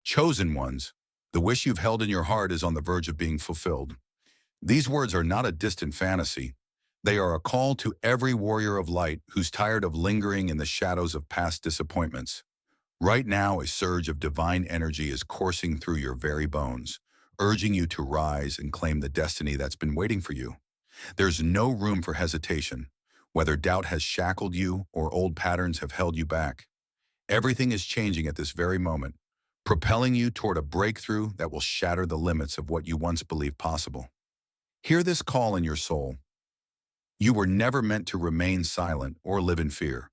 Chosen ones, the wish you've held in your heart is on the verge of being fulfilled. These words are not a distant fantasy. They are a call to every warrior of light who's tired of lingering in the shadows of past disappointments. Right now, a surge of divine energy is coursing through your very bones, urging you to rise and claim the destiny that's been waiting for you. There's no room for hesitation, whether doubt has shackled you or old patterns have held you back. Everything is changing at this very moment, propelling you toward a breakthrough that will shatter the limits of what you once believed possible. Hear this call in your soul. You were never meant to remain silent or live in fear.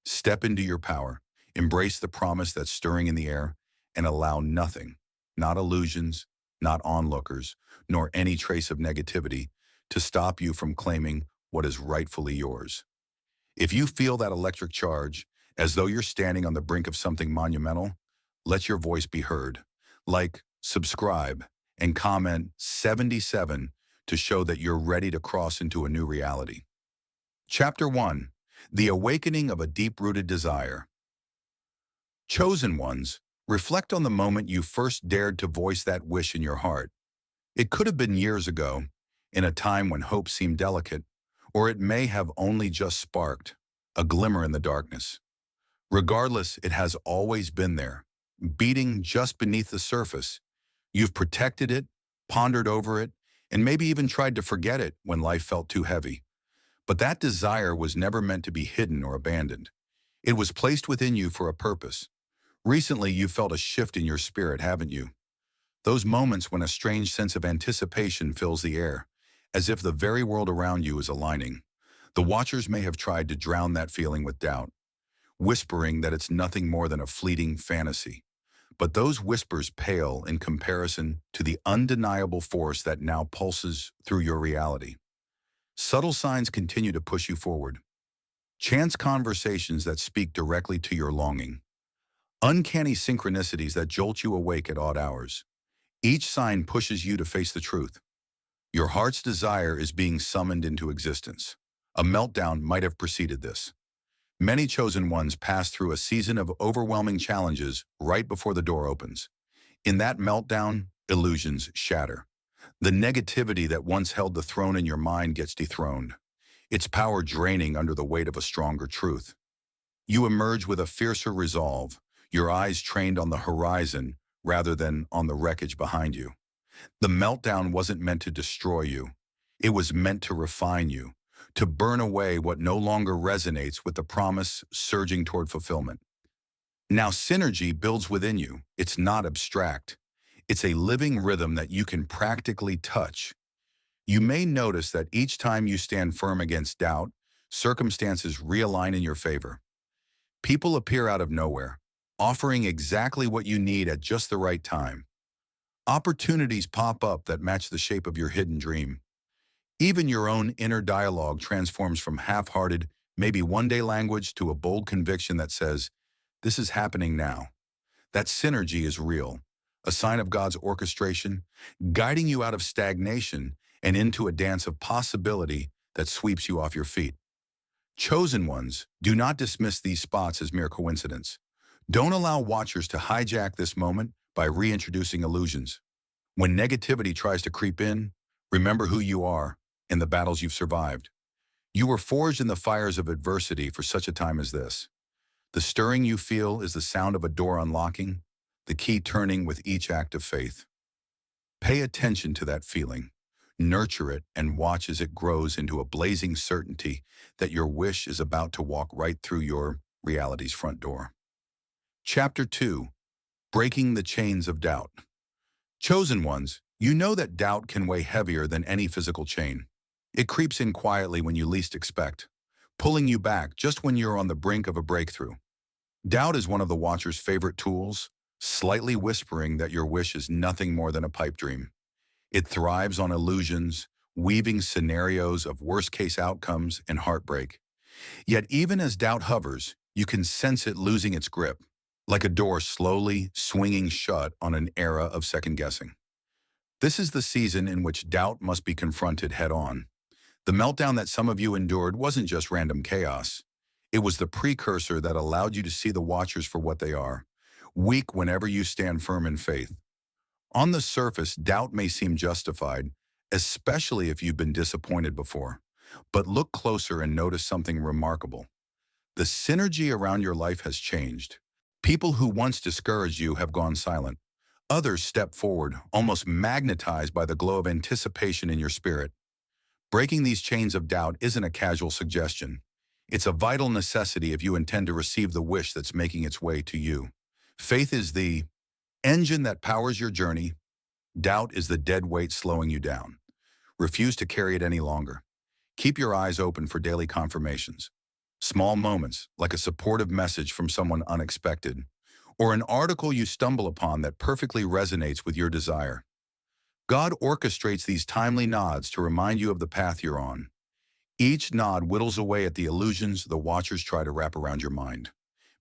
Step into your power, embrace the promise that's stirring in the air, and allow nothing, not illusions, not onlookers, nor any trace of negativity, to stop you from claiming what is rightfully yours. If you feel that electric charge, as though you're standing on the brink of something monumental, let your voice be heard. Like, subscribe, and comment 77 to show that you're ready to cross into a new reality. Chapter 1. The Awakening of a Deep-Rooted Desire. Chosen ones, reflect on the moment you first dared to voice that wish in your heart. It could have been years ago, in a time when hope seemed delicate, or it may have only just sparked, a glimmer in the darkness. Regardless, it has always been there, beating just beneath the surface. You've protected it, pondered over it, and maybe even tried to forget it when life felt too heavy. But that desire was never meant to be hidden or abandoned. It was placed within you for a purpose. Recently, you've felt a shift in your spirit, haven't you? Those moments when a strange sense of anticipation fills the air, as if the very world around you is aligning. The watchers may have tried to drown that feeling with doubt, whispering that it's nothing more than a fleeting fantasy. But those whispers pale in comparison to the undeniable force that now pulses through your reality. Subtle signs continue to push you forward. Chance conversations that speak directly to your longing. Uncanny synchronicities that jolt you awake at odd hours. Each sign pushes you to face the truth. Your heart's desire is being summoned into existence. A meltdown might have preceded this. Many chosen ones pass through a season of overwhelming challenges right before the door opens. In that meltdown, illusions shatter. The negativity that once held the throne in your mind gets dethroned, its power draining under the weight of a stronger truth. You emerge with a fiercer resolve, your eyes trained on the horizon rather than on the wreckage behind you. The meltdown wasn't meant to destroy you. It was meant to refine you, to burn away what no longer resonates with the promise surging toward fulfillment. Now, synergy builds within you. It's not abstract. It's a living rhythm that you can practically touch. You may notice that each time you stand firm against doubt, circumstances realign in your favor. People appear out of nowhere, offering exactly what you need at just the right time. Opportunities pop up that match the shape of your hidden dream. Even your own inner dialogue transforms from half-hearted, maybe one-day language to a bold conviction that says, "This is happening now." That synergy is real, a sign of God's orchestration, guiding you out of stagnation and into a dance of possibility that sweeps you off your feet. Chosen ones, do not dismiss these spots as mere coincidence. Don't allow watchers to hijack this moment by reintroducing illusions. When negativity tries to creep in, remember who you are and the battles you've survived. You were forged in the fires of adversity for such a time as this. The stirring you feel is the sound of a door unlocking, the key turning with each act of faith. Pay attention to that feeling, nurture it, and watch as it grows into a blazing certainty that your wish is about to walk right through your reality's front door. Chapter 2. Breaking the Chains of Doubt. Chosen ones, you know that doubt can weigh heavier than any physical chain. It creeps in quietly when you least expect, pulling you back just when you're on the brink of a breakthrough. Doubt is one of the watcher's favorite tools, slightly whispering that your wish is nothing more than a pipe dream. It thrives on illusions, weaving scenarios of worst-case outcomes and heartbreak. Yet even as doubt hovers, you can sense it losing its grip, like a door slowly swinging shut on an era of second-guessing. This is the season in which doubt must be confronted head-on. The meltdown that some of you endured wasn't just random chaos. It was the precursor that allowed you to see the watchers for what they are, weak whenever you stand firm in faith. On the surface, doubt may seem justified, especially if you've been disappointed before. But look closer and notice something remarkable. The synergy around your life has changed. People who once discouraged you have gone silent. Others step forward, almost magnetized by the glow of anticipation in your spirit. Breaking these chains of doubt isn't a casual suggestion. It's a vital necessity if you intend to receive the wish that's making its way to you. Faith is the engine that powers your journey. Doubt is the dead weight slowing you down. Refuse to carry it any longer. Keep your eyes open for daily confirmations. Small moments, like a supportive message from someone unexpected, or an article you stumble upon that perfectly resonates with your desire. God orchestrates these timely nods to remind you of the path you're on. Each nod whittles away at the illusions the watchers try to wrap around your mind.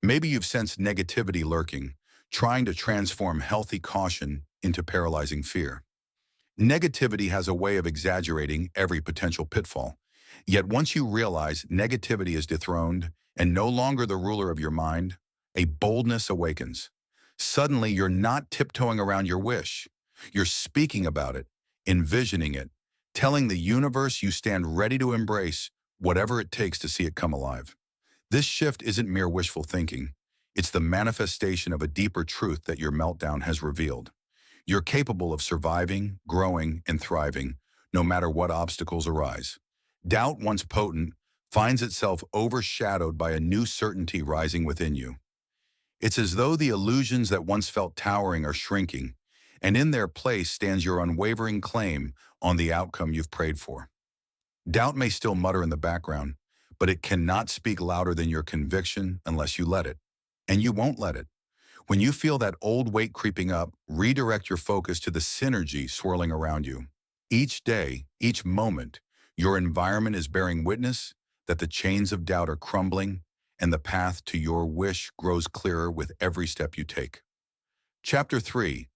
Maybe you've sensed negativity lurking, trying to transform healthy caution into paralyzing fear. Negativity has a way of exaggerating every potential pitfall. Yet once you realize negativity is dethroned and no longer the ruler of your mind, a boldness awakens. Suddenly, you're not tiptoeing around your wish. You're speaking about it, envisioning it, telling the universe you stand ready to embrace whatever it takes to see it come alive. This shift isn't mere wishful thinking. It's the manifestation of a deeper truth that your meltdown has revealed. You're capable of surviving, growing, and thriving, no matter what obstacles arise. Doubt, once potent, finds itself overshadowed by a new certainty rising within you. It's as though the illusions that once felt towering are shrinking, and in their place stands your unwavering claim on the outcome you've prayed for. Doubt may still mutter in the background, but it cannot speak louder than your conviction unless you let it. And you won't let it. When you feel that old weight creeping up, redirect your focus to the synergy swirling around you. Each day, each moment, your environment is bearing witness that the chains of doubt are crumbling and the path to your wish grows clearer with every step you take. Chapter 3.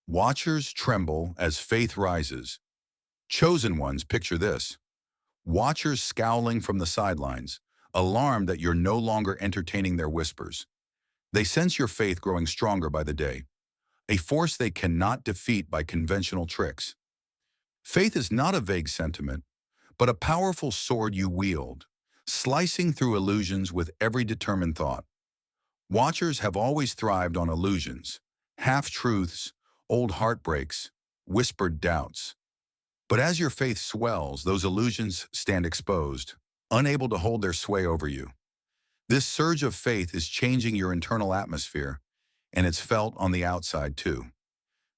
Watchers tremble as faith rises. Chosen ones, picture this. Watchers scowling from the sidelines, alarmed that you're no longer entertaining their whispers. They sense your faith growing stronger by the day, a force they cannot defeat by conventional tricks. Faith is not a vague sentiment, but a powerful sword you wield, slicing through illusions with every determined thought. Watchers have always thrived on illusions, half-truths, old heartbreaks, whispered doubts. But as your faith swells, those illusions stand exposed, unable to hold their sway over you. This surge of faith is changing your internal atmosphere, and it's felt on the outside too.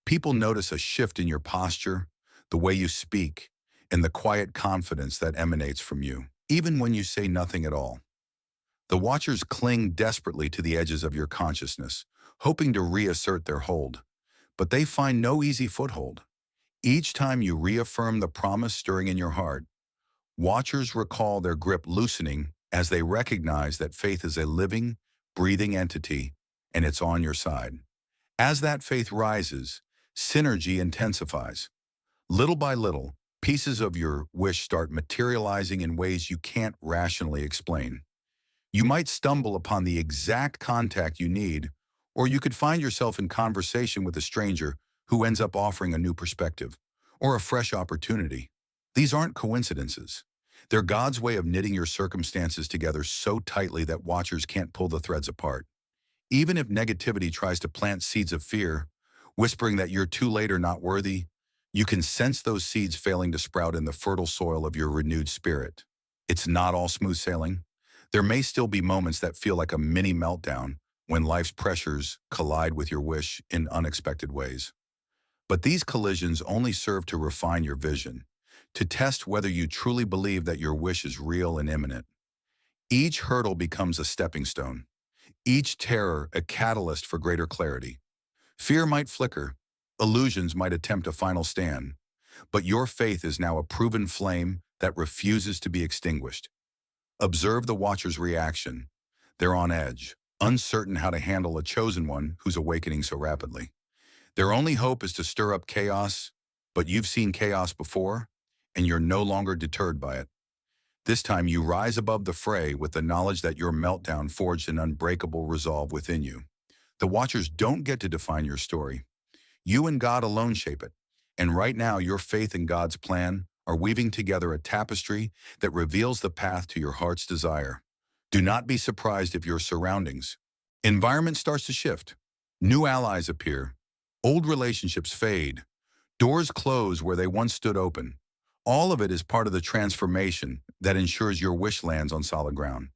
People notice a shift in your posture, the way you speak, and the quiet confidence that emanates from you, even when you say nothing at all. The watchers cling desperately to the edges of your consciousness, hoping to reassert their hold. But they find no easy foothold. Each time you reaffirm the promise stirring in your heart, watchers recall their grip loosening as they recognize that faith is a living, breathing entity, and it's on your side. As that faith rises, synergy intensifies. Little by little, pieces of your wish start materializing in ways you can't rationally explain. You might stumble upon the exact contact you need, or you could find yourself in conversation with a stranger who ends up offering a new perspective or a fresh opportunity. These aren't coincidences. They're God's way of knitting your circumstances together so tightly that watchers can't pull the threads apart. Even if negativity tries to plant seeds of fear, whispering that you're too late or not worthy, you can sense those seeds failing to sprout in the fertile soil of your renewed spirit. It's not all smooth sailing. There may still be moments that feel like a mini meltdown when life's pressures collide with your wish in unexpected ways. But these collisions only serve to refine your vision, to test whether you truly believe that your wish is real and imminent. Each hurdle becomes a stepping stone, each terror a catalyst for greater clarity. Fear might flicker, illusions might attempt a final stand, but your faith is now a proven flame that refuses to be extinguished. Observe the watcher's reaction. They're on edge, uncertain how to handle a chosen one who's awakening so rapidly. Their only hope is to stir up chaos, but you've seen chaos before, and you're no longer deterred by it. This time you rise above the fray with the knowledge that your meltdown forged an unbreakable resolve within you. The Watchers don't get to define your story. You and God alone shape it. And right now, your faith in God's plan are weaving together a tapestry that reveals the path to your heart's desire. Do not be surprised if your surroundings, environment starts to shift. New allies appear. Old relationships fade. Doors close where they once stood open. All of it is part of the transformation that ensures your wish lands on solid ground.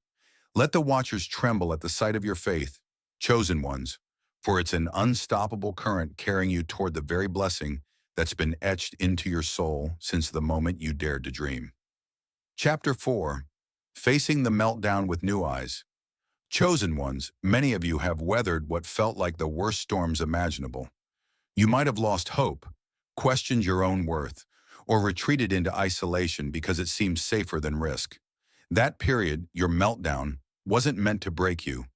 Let the Watchers tremble at the sight of your faith, chosen ones, for it's an unstoppable current carrying you toward the very blessing that's been etched into your soul since the moment you dared to dream. Chapter 4. Facing the Meltdown with New Eyes. Chosen ones, many of you have weathered what felt like the worst storms imaginable. You might have lost hope, questioned your own worth, or retreated into isolation because it seemed safer than risk. That period, your meltdown, wasn't meant to break you,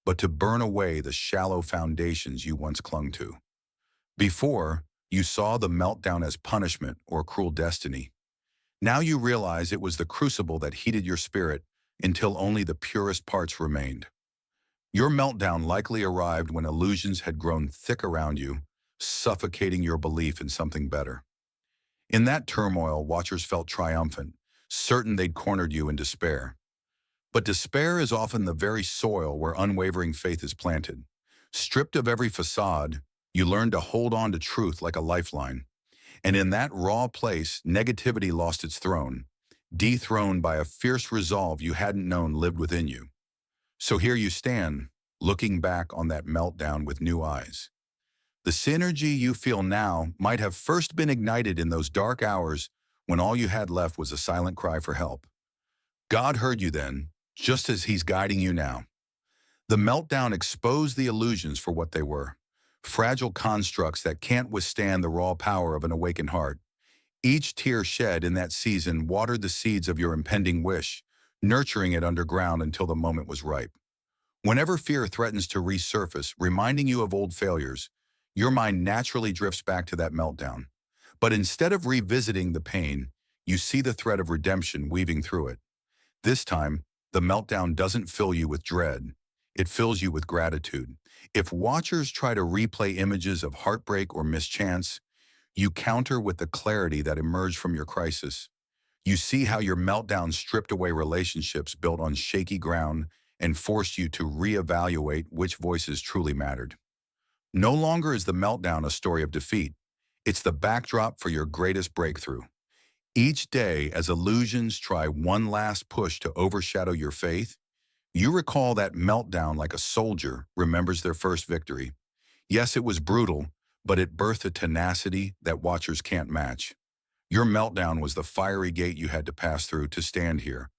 but to burn away the shallow foundations you once clung to. Before, you saw the meltdown as punishment or cruel destiny. Now you realize it was the crucible that heated your spirit until only the purest parts remained. Your meltdown likely arrived when illusions had grown thick around you, suffocating your belief in something better. In that turmoil, Watchers felt triumphant, certain they'd cornered you in despair. But despair is often the very soil where unwavering faith is planted. Stripped of every facade, you learn to hold on to truth like a lifeline. And in that raw place, negativity lost its throne, dethroned by a fierce resolve you hadn't known lived within you. So here you stand, looking back on that meltdown with new eyes. The synergy you feel now might have first been ignited in those dark hours when all you had left was a silent cry for help. God heard you then, just as He's guiding you now. The meltdown exposed the illusions for what they were, fragile constructs that can't withstand the raw power of an awakened heart. Each tear shed in that season watered the seeds of your impending wish, nurturing it underground until the moment was ripe. Whenever fear threatens to resurface, reminding you of old failures, your mind naturally drifts back to that meltdown. But instead of revisiting the pain, you see the thread of redemption weaving through it. This time, the meltdown doesn't fill you with dread. It fills you with gratitude. If Watchers try to replay images of heartbreak or mischance, you counter with the clarity that emerged from your crisis. You see how your meltdown stripped away relationships built on shaky ground and forced you to reevaluate which voices truly mattered. No longer is the meltdown a story of defeat. It's the backdrop for your greatest breakthrough. Each day, as illusions try one last push to overshadow your faith, you recall that meltdown like a soldier remembers their first victory. Yes, it was brutal, but it birthed a tenacity that Watchers can't match. Your meltdown was the fiery gate you had to pass through to stand here,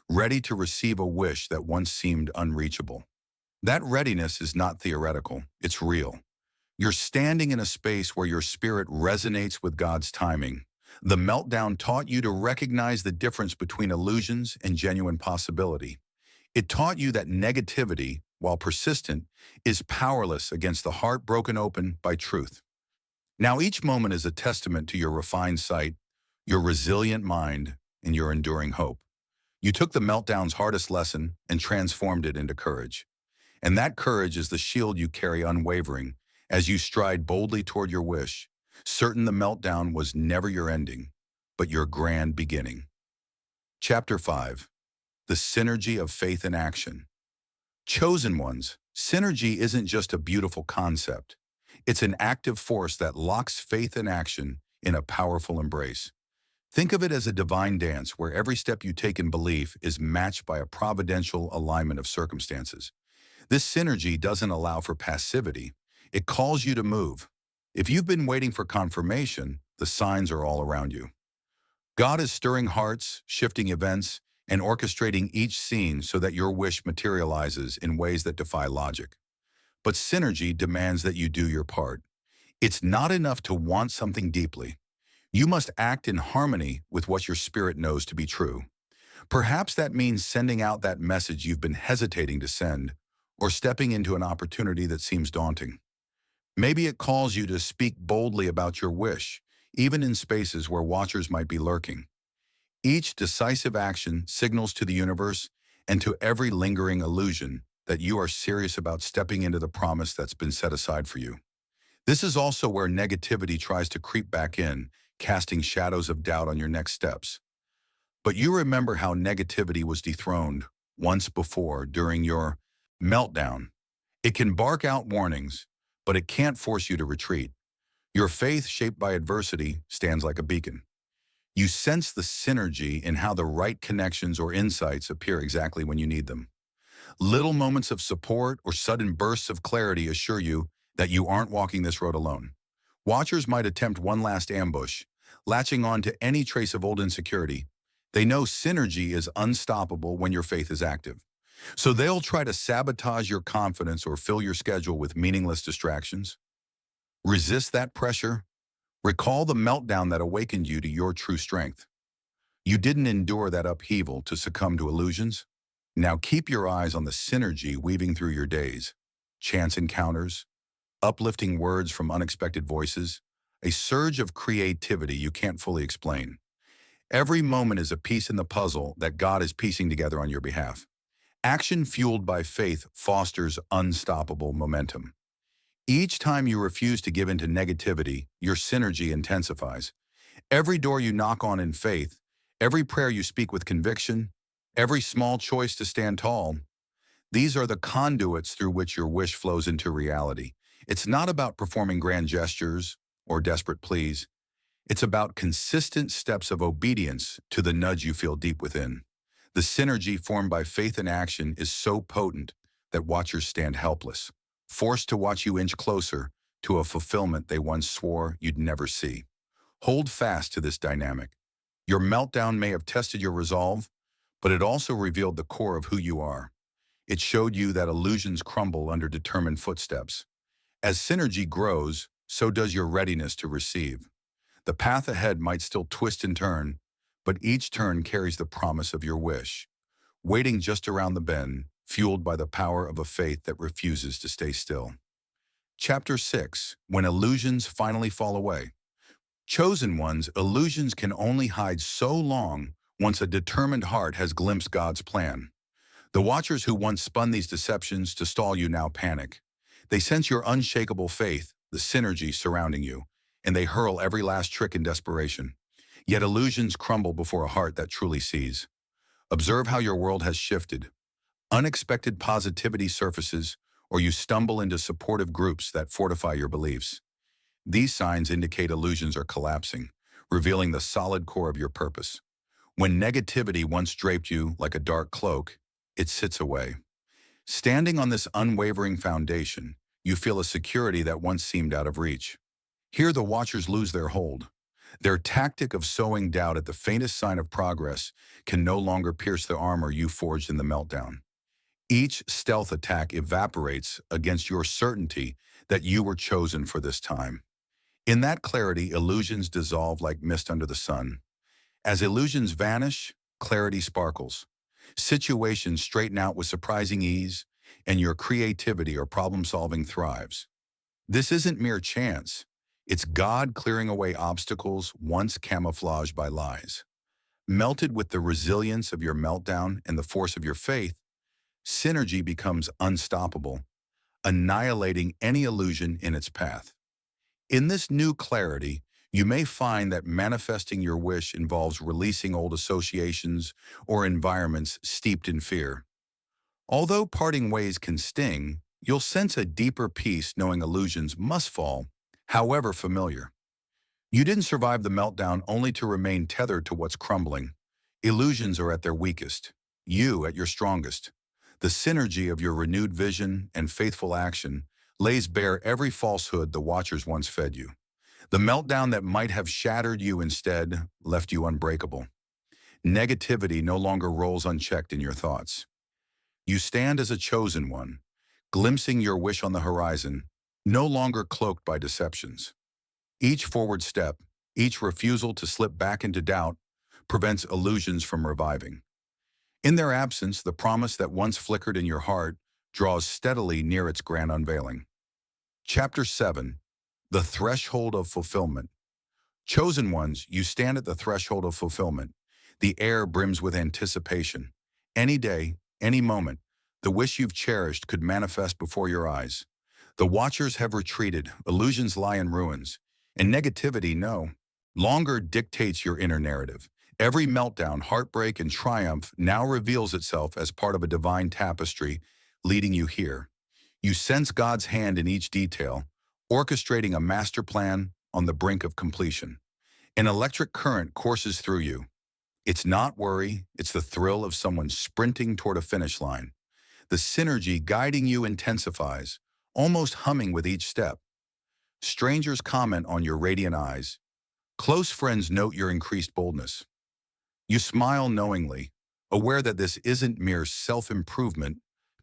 ready to receive a wish that once seemed unreachable. That readiness is not theoretical, it's real. You're standing in a space where your spirit resonates with God's timing. The meltdown taught you to recognize the difference between illusions and genuine possibility. It taught you that negativity, while persistent, is powerless against the heart broken open by truth. Now each moment is a testament to your refined sight, your resilient mind, and your enduring hope. You took the meltdown's hardest lesson and transformed it into courage. And that courage is the shield you carry unwavering as you stride boldly toward your wish, certain the meltdown was never your ending, but your grand beginning. Chapter 5. The Synergy of Faith in Action. Chosen ones, synergy isn't just a beautiful concept. It's an active force that locks faith in action in a powerful embrace. Think of it as a divine dance where every step you take in belief is matched by a providential alignment of circumstances. This synergy doesn't allow for passivity. It calls you to move. If you've been waiting for confirmation, the signs are all around you. God is stirring hearts, shifting events, and orchestrating each scene so that your wish materializes in ways that defy logic. But synergy demands that you do your part. It's not enough to want something deeply. You must act in harmony with what your spirit knows to be true. Perhaps that means sending out that message you've been hesitating to send, or stepping into an opportunity that seems daunting. Maybe it calls you to speak boldly about your wish, even in spaces where Watchers might be lurking. Each decisive action signals to the universe and to every lingering illusion that you are serious about stepping into the promise that's been set aside for you. This is also where negativity tries to creep back in, casting shadows of doubt on your next steps. But you remember how negativity was dethroned once before during your meltdown. It can bark out warnings, but it can't force you to retreat. Your faith, shaped by adversity, stands like a beacon. You sense the synergy in how the right connections or insights appear exactly when you need them. Little moments of support or sudden bursts of clarity assure you that you aren't walking this road alone. Watchers might attempt one last ambush, latching on to any trace of old insecurity. They know synergy is unstoppable when your faith is active. So they'll try to sabotage your confidence or fill your schedule with meaningless distractions. Resist that pressure. Recall the meltdown that awakened you to your true strength. You didn't endure that upheaval to succumb to illusions. Now keep your eyes on the synergy weaving through your days. Chance encounters, uplifting words from unexpected voices, a surge of creativity you can't fully explain. Every moment is a piece in the puzzle that God is piecing together on your behalf. Action fueled by faith fosters unstoppable momentum. Each time you refuse to give in to negativity, your synergy intensifies. Every door you knock on in faith, every prayer you speak with conviction, every small choice to stand tall, these are the conduits through which your wish flows into reality. It's not about performing grand gestures or desperate pleas. It's about consistent steps of obedience to the nudge you feel deep within. The synergy formed by faith and action is so potent that watchers stand helpless, forced to watch you inch closer to a fulfillment they once swore you'd never see. Hold fast to this dynamic. Your meltdown may have tested your resolve, but it also revealed the core of who you are. It showed you that illusions crumble under determined footsteps. As synergy grows, so does your readiness to receive. The path ahead might still twist and turn, but each turn carries the promise of your wish, waiting just around the bend, fueled by the power of a faith that refuses to stay still. Chapter 6. When Illusions Finally Fall Away. Chosen ones, illusions can only hide so long once a determined heart has glimpsed God's plan. The watchers who once spun these deceptions to stall you now panic. They sense your unshakable faith, the synergy surrounding you, and they hurl every last trick in desperation. Yet illusions crumble before a heart that truly sees. Observe how your world has shifted. Unexpected positivity surfaces, or you stumble into supportive groups that fortify your beliefs. These signs indicate illusions are collapsing, revealing the solid core of your purpose. When negativity once draped you like a dark cloak, it sits away. Standing on this unwavering foundation, you feel a security that once seemed out of reach. Here the watchers lose their hold. Their tactic of sowing doubt at the faintest sign of progress can no longer pierce the armor you forged in the meltdown. Each stealth attack evaporates against your certainty that you were chosen for this time. In that clarity, illusions dissolve like mist under the sun. As illusions vanish, clarity sparkles. Situations straighten out with surprising ease, and your creativity or problem-solving thrives. This isn't mere chance. It's God clearing away obstacles once camouflaged by lies. Melted with the resilience of your meltdown and the force of your faith, synergy becomes unstoppable, annihilating any illusion in its path. In this new clarity, you may find that manifesting your wish involves releasing old associations or environments steeped in fear. Although parting ways can sting, you'll sense a deeper peace knowing illusions must fall, however familiar. You didn't survive the meltdown only to remain tethered to what's crumbling. Illusions are at their weakest, you at your strongest. The synergy of your renewed vision and faithful action lays bare every falsehood the watchers once fed you. The meltdown that might have shattered you instead left you unbreakable. Negativity no longer rolls unchecked in your thoughts. You stand as a chosen one, glimpsing your wish on the horizon, no longer cloaked by deceptions. Each forward step, each refusal to slip back into doubt, prevents illusions from reviving. In their absence, the promise that once flickered in your heart draws steadily near its grand unveiling. Chapter 7. The Threshold of Fulfillment. Chosen ones, you stand at the threshold of fulfillment. The air brims with anticipation. Any day, any moment, the wish you've cherished could manifest before your eyes. The Watchers have retreated, illusions lie in ruins, and negativity, no longer dictates your inner narrative. Every meltdown, heartbreak, and triumph now reveals itself as part of a divine tapestry leading you here. You sense God's hand in each detail, orchestrating a master plan on the brink of completion. An electric current courses through you. It's not worry, it's the thrill of someone sprinting toward a finish line. The synergy guiding you intensifies, almost humming with each step. Strangers comment on your radiant eyes. Close friends note your increased boldness. You smile knowingly, aware that this isn't mere self-improvement,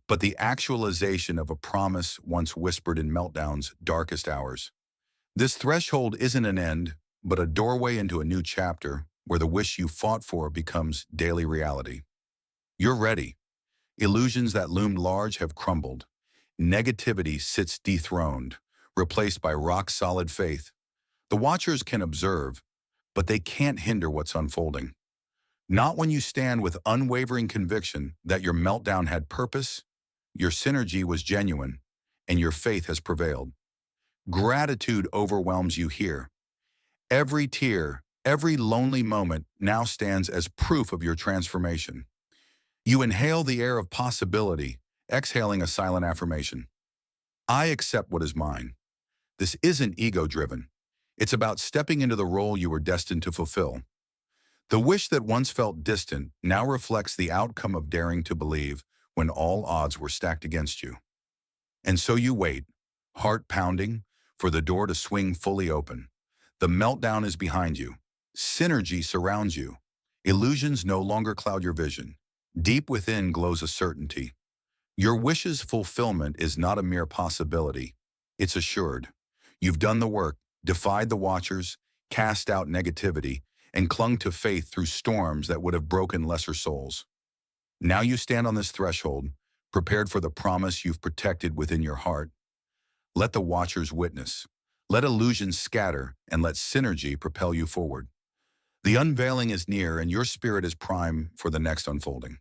but the actualization of a promise once whispered in Meltdown's darkest hours. This threshold isn't an end, but a doorway into a new chapter where the wish you fought for becomes daily reality. You're ready. Illusions that loomed large have crumbled. Negativity sits dethroned, replaced by rock-solid faith. The Watchers can observe, but they can't hinder what's unfolding. Not when you stand with unwavering conviction that your meltdown had purpose, your synergy was genuine, and your faith has prevailed. Gratitude overwhelms you here. Every tear, every lonely moment now stands as proof of your transformation. You inhale the air of possibility, exhaling a silent affirmation. I accept what is mine. This isn't ego-driven. It's about stepping into the role you were destined to fulfill. The wish that once felt distant now reflects the outcome of daring to believe when all odds were stacked against you. And so you wait, heart pounding, for the door to swing fully open. The meltdown is behind you. Synergy surrounds you. Illusions no longer cloud your vision. Deep within glows a certainty. Your wish's fulfillment is not a mere possibility. It's assured. You've done the work, defied the Watchers, cast out negativity, and clung to faith through storms that would have broken lesser souls. Now you stand on this threshold, prepared for the promise you've protected within your heart. Let the Watchers witness. Let illusions scatter, and let synergy propel you forward. The unveiling is near, and your spirit is prime for the next unfolding.